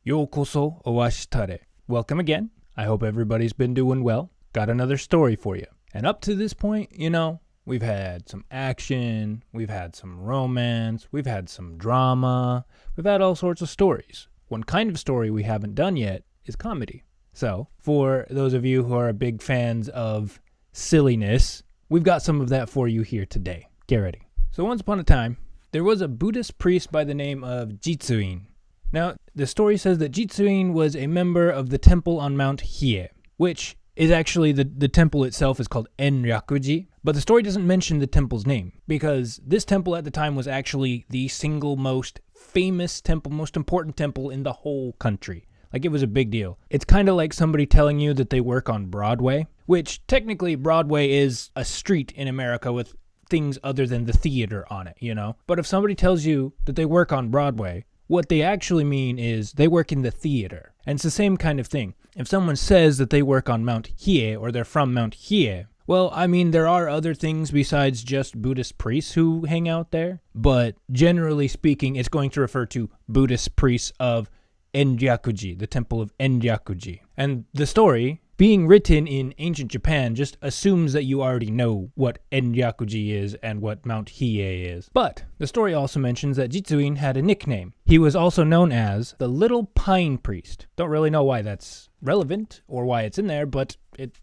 Yokoso owashitare. Welcome again. I hope everybody's been doing well. Got another story for you. And up to this point, we've had some action, we've had some romance, we've had some drama, we've had all sorts of stories. One kind of story we haven't done yet is comedy. So, for those of you who are big fans of silliness, we've got some of that for you here today. Get ready. So once upon a time, there was a Buddhist priest by the name of Jitsuin. Now, the story says that Jitsuin was a member of the temple on Mount Hiei, which is actually the temple itself is called Enryakuji, but the story doesn't mention the temple's name, because this temple at the time was actually the single most famous temple, most important temple in the whole country. Like, it was a big deal. It's kind of like somebody telling you that they work on Broadway, which technically Broadway is a street in America with things other than the theater on it, But if somebody tells you that they work on Broadway, what they actually mean is they work in the theater. And it's the same kind of thing. If someone says that they work on Mount Hiei or they're from Mount Hiei, well, I mean, there are other things besides just Buddhist priests who hang out there. But generally speaking, it's going to refer to Buddhist priests of Enryakuji, the temple of Enryakuji. And the story, being written in ancient Japan, just assumes that you already know what Enryakuji is and what Mount Hiei is. But the story also mentions that Jitsuin had a nickname. He was also known as the Little Pine Priest. Don't really know why that's relevant or why it's in there, but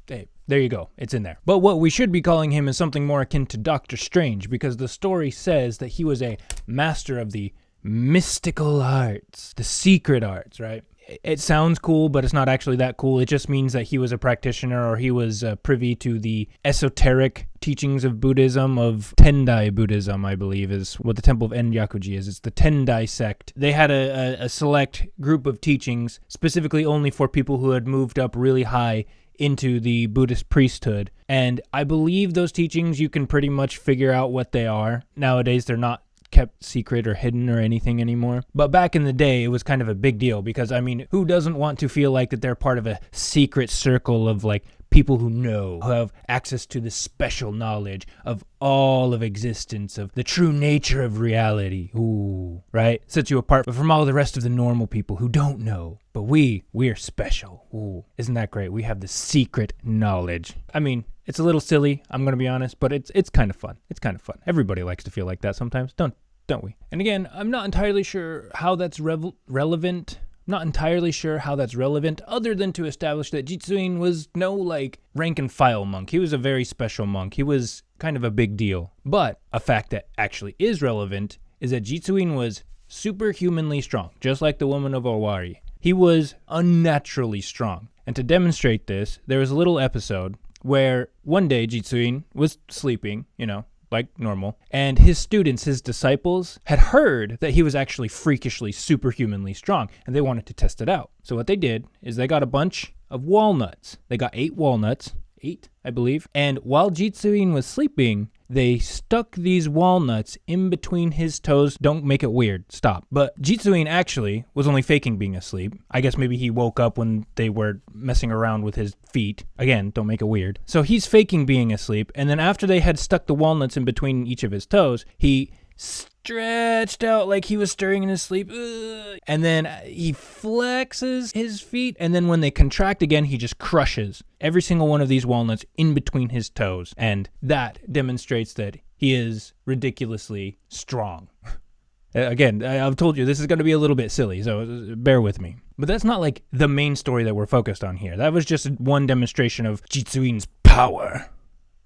hey, there you go, it's in there. But what we should be calling him is something more akin to Doctor Strange, because the story says that he was a master of the mystical arts, the secret arts, right? It sounds cool, but it's not actually that cool. It just means that he was a practitioner, or he was privy to the esoteric teachings of Buddhism, of Tendai Buddhism, I believe, is what the Temple of Enryakuji is. It's the Tendai sect. They had a select group of teachings, specifically only for people who had moved up really high into the Buddhist priesthood. And I believe those teachings, you can pretty much figure out what they are. Nowadays, they're not kept secret or hidden or anything anymore. But back in the day, it was kind of a big deal, because, I mean, who doesn't want to feel like that they're part of a secret circle of, like, people who know, who have access to the special knowledge of all of existence, of the true nature of reality. Ooh, right? Sets you apart from all the rest of the normal people who don't know. But we're special. Ooh, isn't that great? We have the secret knowledge. I mean, it's a little silly, I'm going to be honest, but it's kind of fun. It's kind of fun. Everybody likes to feel like that sometimes, don't we? And again, I'm not entirely sure how that's relevant. Not entirely sure how that's relevant, other than to establish that Jitsuin was no, rank and file monk. He was a very special monk. He was kind of a big deal. But a fact that actually is relevant is that Jitsuin was superhumanly strong, just like the woman of Owari. He was unnaturally strong. And to demonstrate this, there was a little episode where one day Jitsuin was sleeping, like normal, and his students, his disciples, had heard that he was actually freakishly, superhumanly strong, and they wanted to test it out. So what they did is they got a bunch of walnuts. They got 8 walnuts, 8, I believe, and while Jitsuin was sleeping, they stuck these walnuts in between his toes. Don't make it weird. Stop. But Jitsuin actually was only faking being asleep. I guess maybe he woke up when they were messing around with his feet. Again, don't make it weird. So he's faking being asleep, and then after they had stuck the walnuts in between each of his toes, he stretched out like he was stirring in his sleep. And then he flexes his feet, and then when they contract again, he just crushes every single one of these walnuts in between his toes. And that demonstrates that he is ridiculously strong. Again, I've told you this is going to be a little bit silly, so bear with me. But that's not like the main story that we're focused on here. That was just one demonstration of Jitsuin's power.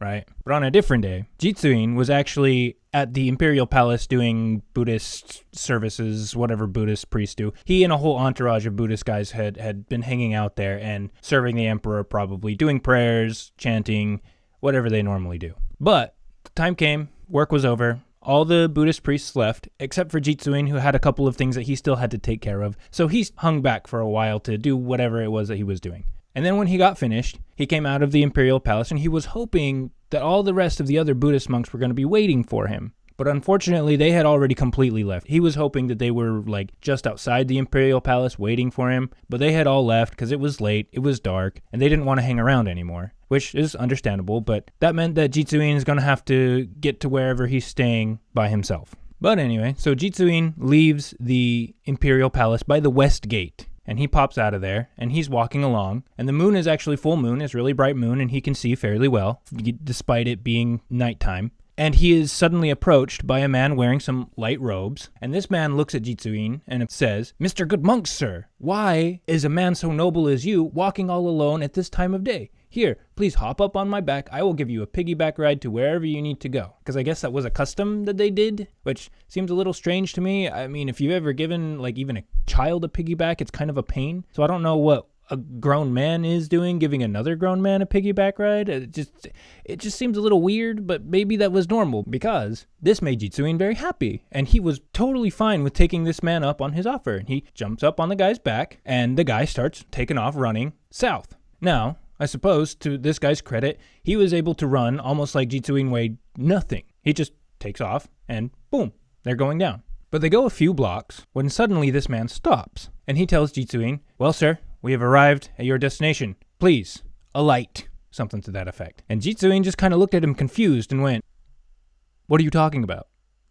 Right? But on a different day, Jitsuin was actually at the Imperial Palace doing Buddhist services, whatever Buddhist priests do. He and a whole entourage of Buddhist guys had been hanging out there and serving the emperor, probably doing prayers, chanting, whatever they normally do. But the time came, work was over, all the Buddhist priests left, except for Jitsuin, who had a couple of things that he still had to take care of. So he hung back for a while to do whatever it was that he was doing. And then when he got finished, he came out of the Imperial Palace, and he was hoping that all the rest of the other Buddhist monks were going to be waiting for him. But unfortunately, they had already completely left. He was hoping that they were just outside the Imperial Palace waiting for him, but they had all left because it was late, it was dark, and they didn't want to hang around anymore, which is understandable, but that meant that Jitsuin is going to have to get to wherever he's staying by himself. But anyway, so Jitsuin leaves the Imperial Palace by the West Gate. and he pops out of there, and he's walking along, and the moon is actually full moon, it's really bright moon, and he can see fairly well, despite it being nighttime. And he is suddenly approached by a man wearing some light robes. And this man looks at Jitsuin and says, "Mr. Good Monk, sir, why is a man so noble as you walking all alone at this time of day? Here, please hop up on my back. I will give you a piggyback ride to wherever you need to go." Because I guess that was a custom that they did, which seems a little strange to me. I mean, if you've ever given like even a child a piggyback, it's kind of a pain. So I don't know what a grown man is doing, giving another grown man a piggyback ride. It just seems a little weird, but maybe that was normal because this made Jitsuin very happy, and he was totally fine with taking this man up on his offer. And he jumps up on the guy's back, and the guy starts taking off running south. Now, I suppose to this guy's credit, he was able to run almost like Jitsuin weighed nothing. He just takes off, and boom, they're going down. But they go a few blocks when suddenly this man stops, and he tells Jitsuin, "Well, sir, we have arrived at your destination. Please, alight." Something to that effect. And Jitsuin just kind of looked at him confused and went, "What are you talking about?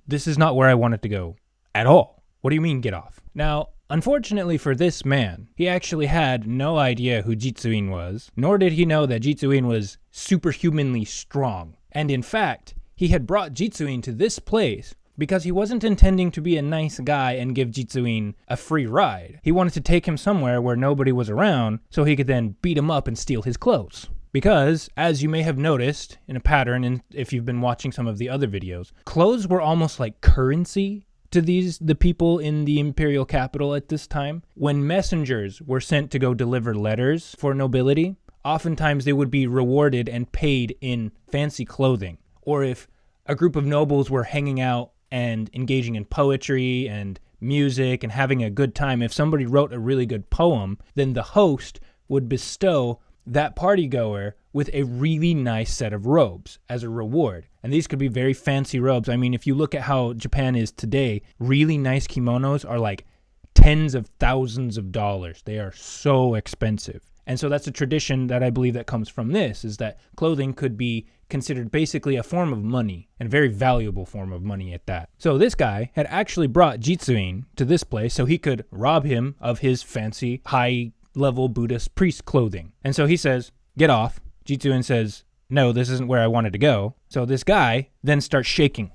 This is not where I wanted to go at all. What do you mean, get off?" Now, unfortunately for this man, he actually had no idea who Jitsuin was, nor did he know that Jitsuin was superhumanly strong. And in fact, he had brought Jitsuin to this place because he wasn't intending to be a nice guy and give Jitsuin a free ride. He wanted to take him somewhere where nobody was around so he could then beat him up and steal his clothes. Because, as you may have noticed in a pattern, and if you've been watching some of the other videos, clothes were almost like currency to the people in the imperial capital at this time. When messengers were sent to go deliver letters for nobility, oftentimes they would be rewarded and paid in fancy clothing. Or if a group of nobles were hanging out and engaging in poetry and music and having a good time, if somebody wrote a really good poem, then the host would bestow that partygoer with a really nice set of robes as a reward. And these could be very fancy robes. I mean, if you look at how Japan is today, really nice kimonos are like tens of thousands of dollars. They are so expensive. And so that's a tradition that I believe that comes from this, is that clothing could be considered basically a form of money, and a very valuable form of money at that. So this guy had actually brought Jitsuin to this place so he could rob him of his fancy, high-level Buddhist priest clothing. And so he says, "Get off." Jitsuin says, "No, this isn't where I wanted to go." So this guy then starts shaking,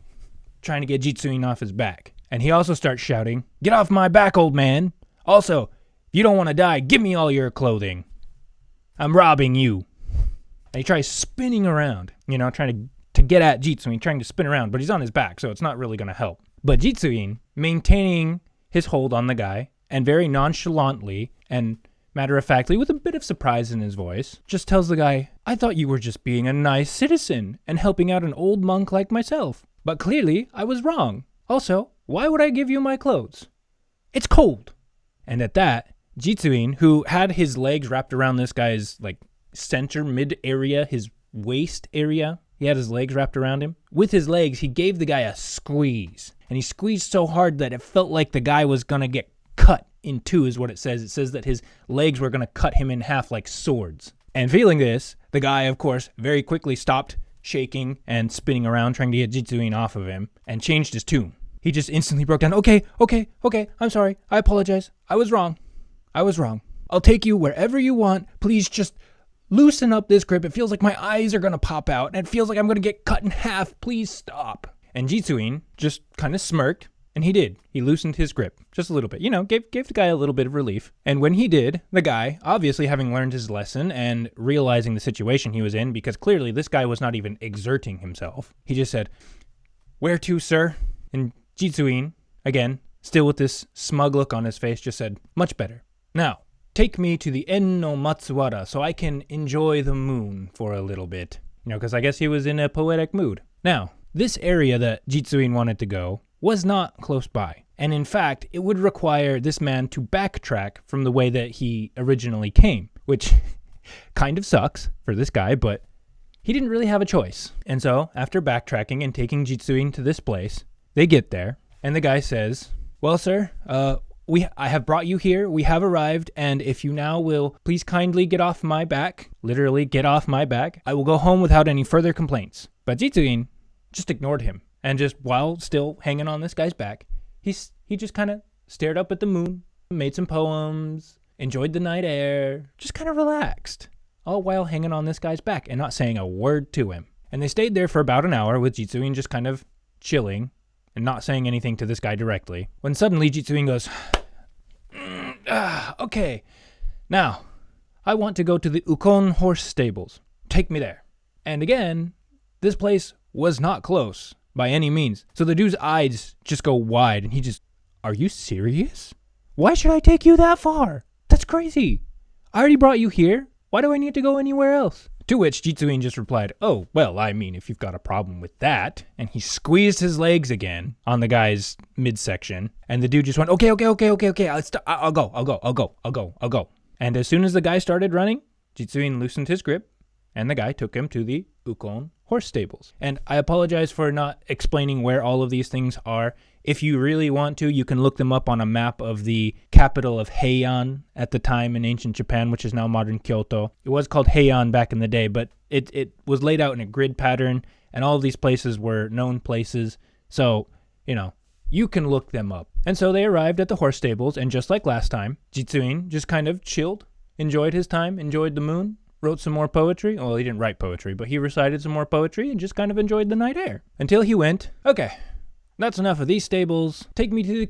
trying to get Jitsuin off his back. And he also starts shouting, "Get off my back, old man. Also, if you don't want to die, give me all your clothing. I'm robbing you." And he tries spinning around, trying to get at Jitsuin, trying to spin around, but he's on his back, so it's not really going to help. But Jitsuin, maintaining his hold on the guy, and very nonchalantly and matter-of-factly, with a bit of surprise in his voice, just tells the guy, "I thought you were just being a nice citizen and helping out an old monk like myself. But clearly, I was wrong. Also, why would I give you my clothes? It's cold." And at that, Jitsuin, who had his legs wrapped around this guy's, center mid area, his waist area, he had his legs wrapped around him. With his legs, he gave the guy a squeeze. And he squeezed so hard that it felt like the guy was going to get cut in two, is what it says. It says that his legs were going to cut him in half like swords. And feeling this, the guy, of course, very quickly stopped shaking and spinning around, trying to get Jitsuin off of him, and changed his tune. He just instantly broke down. Okay, I'm sorry. I apologize. I was wrong. I'll take you wherever you want. Please just loosen up this grip. It feels like my eyes are going to pop out, and it feels like I'm going to get cut in half. Please stop." And Jitsuin just kind of smirked, and he did. He loosened his grip just a little bit. Gave the guy a little bit of relief. And when he did, the guy, obviously having learned his lesson and realizing the situation he was in, because clearly this guy was not even exerting himself, he just said, "Where to, sir?" And Jitsuin, again, still with this smug look on his face, just said, "Much better. Now, take me to the En no Matsuwara so I can enjoy the moon for a little bit." Because I guess he was in a poetic mood. Now, this area that Jitsuin wanted to go was not close by. And in fact, it would require this man to backtrack from the way that he originally came, which kind of sucks for this guy, but he didn't really have a choice. And so, after backtracking and taking Jitsuin to this place, they get there, and the guy says, "Well, sir, I have brought you here. We have arrived, and if you now will please kindly get off my back," literally get off my back, "I will go home without any further complaints." But Jitsuin just ignored him, and just while still hanging on this guy's back, he just kind of stared up at the moon, made some poems enjoyed the night air, just kind of relaxed, all while hanging on this guy's back and not saying a word to him. And they stayed there for about an hour with Jitsuin just kind of chilling and not saying anything to this guy directly, when suddenly Jitsuin goes, okay, now, I want to go to the Ukon horse stables. Take me there. And again, this place was not close by any means. So the dude's eyes just go wide and he just, are you serious? Why should I take you that far? That's crazy. I already brought you here. Why do I need to go anywhere else? To which Jitsuin just replied, oh, well, I mean, if you've got a problem with that. And he squeezed his legs again on the guy's midsection. And the dude just went, okay. I'll go. And as soon as the guy started running, Jitsuin loosened his grip and the guy took him to the Ukon horse stables. And I apologize for not explaining where all of these things are. If you really want to, you can look them up on a map of the capital of Heian at the time in ancient Japan, which is now modern Kyoto. It was called Heian back in the day, but it was laid out in a grid pattern, and all of these places were known places. So, you can look them up. And so they arrived at the horse stables, and just like last time, Jitsuin just kind of chilled, enjoyed his time, enjoyed the moon, wrote some more poetry. Well, he didn't write poetry, but he recited some more poetry and just kind of enjoyed the night air. Until he went, okay, that's enough of these stables. Take me to the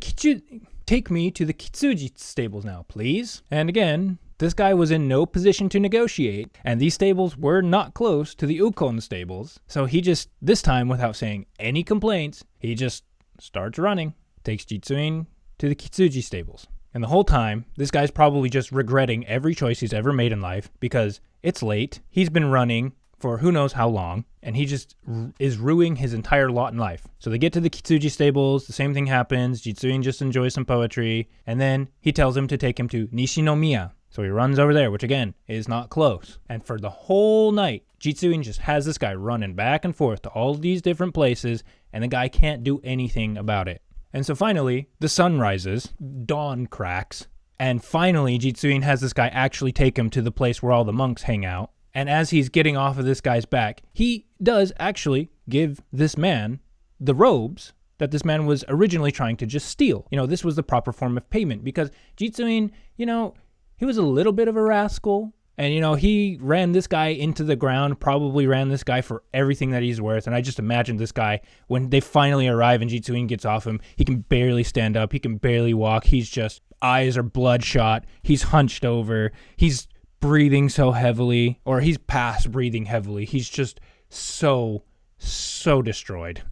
Kitsuji stables now, please. And again, this guy was in no position to negotiate, and these stables were not close to the Ukon stables. So he just, this time without saying any complaints, he just starts running, takes Jitsuin to the Kitsuji stables. And the whole time, this guy's probably just regretting every choice he's ever made in life because it's late, he's been running for who knows how long, and he just is ruining his entire lot in life. So they get to the Kitsuji stables, the same thing happens, Jitsuin just enjoys some poetry, and then he tells him to take him to Nishinomiya. So he runs over there, which again, is not close. And for the whole night, Jitsuin just has this guy running back and forth to all these different places, and the guy can't do anything about it. And so finally, the sun rises, dawn cracks, and finally Jitsuin has this guy actually take him to the place where all the monks hang out. And as he's getting off of this guy's back, he does actually give this man the robes that this man was originally trying to just steal. This was the proper form of payment because Jitsuin, he was a little bit of a rascal. And, he ran this guy into the ground, probably ran this guy for everything that he's worth. And I just imagined this guy, when they finally arrive and Jitsuin gets off him, he can barely stand up. He can barely walk. He's just, eyes are bloodshot. He's hunched over. He's breathing so heavily, or he's past breathing heavily. He's just so destroyed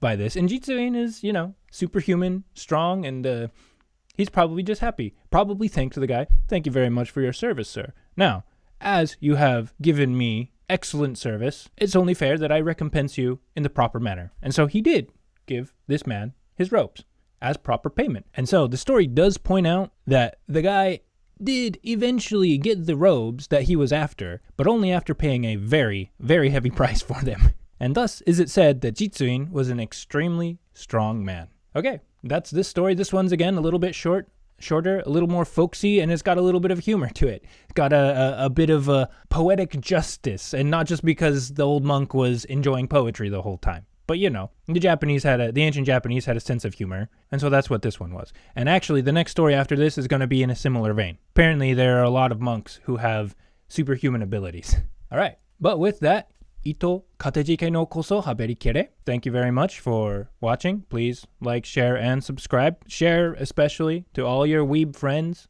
by this. And Jitsuin is, superhuman, strong, and he's probably just happy. Probably thanked the guy. Thank you very much for your service, sir. Now, as you have given me excellent service, it's only fair that I recompense you in the proper manner. And so he did give this man his robes as proper payment. And so the story does point out that the guy did eventually get the robes that he was after, but only after paying a very, very heavy price for them. And thus is it said that Jitsuin was an extremely strong man. Okay, that's this story. This one's, again, a little bit shorter, a little more folksy, and it's got a little bit of humor to it. It's got a bit of a poetic justice, and not just because the old monk was enjoying poetry the whole time. But the ancient Japanese had a sense of humor, and so that's what this one was. And actually, the next story after this is going to be in a similar vein. Apparently, there are a lot of monks who have superhuman abilities. All right, but with that, Ito katejike no koso haberi kere. Thank you very much for watching. Please like, share, and subscribe. Share especially to all your weeb friends.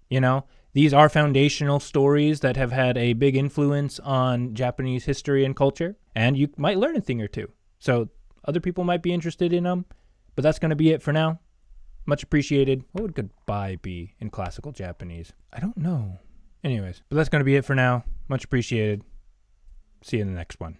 These are foundational stories that have had a big influence on Japanese history and culture, and you might learn a thing or two. So other people might be interested in them, but that's going to be it for now. Much appreciated. What would goodbye be in classical Japanese? I don't know. Anyways, but that's going to be it for now. Much appreciated. See you in the next one.